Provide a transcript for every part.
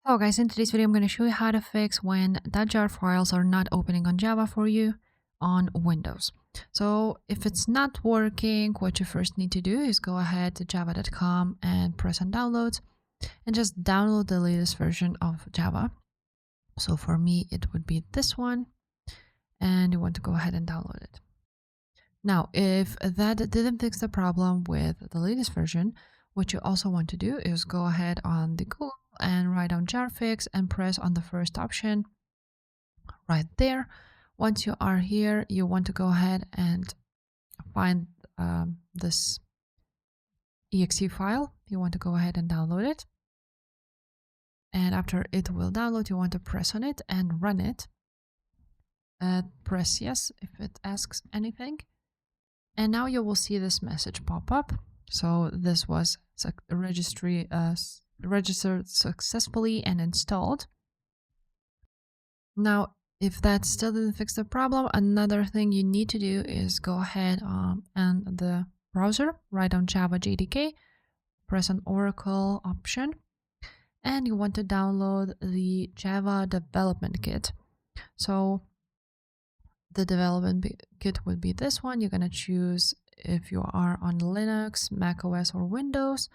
Hello guys, in today's video I'm going to show you how to fix when .jar files are not opening on Java for you on Windows. So if it's not working, what you first need to do is go ahead to java.com and press on downloads and just download the latest version of Java. So for me it would be this one, and you want to go ahead and download it. Now if that didn't fix the problem with the latest version, what you also want to do is go ahead on the Google and write down jar fix and press on the first option right there. Once you are here, you want to go ahead and find this exe file. You want to go ahead and download it. And after it will download, you want to press on it and run it. Press yes if it asks anything. And now you will see this message pop up. So this was registered successfully and installed. Now, if that still didn't fix the problem, another thing you need to do is go ahead and the browser, write down Java JDK, press on Oracle option, and you want to download the Java Development Kit. So the development kit would be this one. You're going to choose if you are on Linux, Mac OS, or Windows,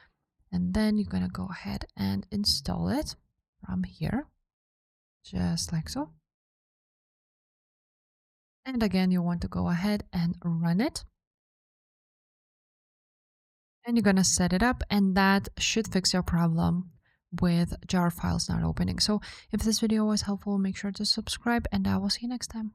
and then you're going to go ahead and install it from here, just like so. And again, you want to go ahead and run it. And you're going to set it up, and that should fix your problem with jar files not opening. So if this video was helpful, make sure to subscribe, and I will see you next time.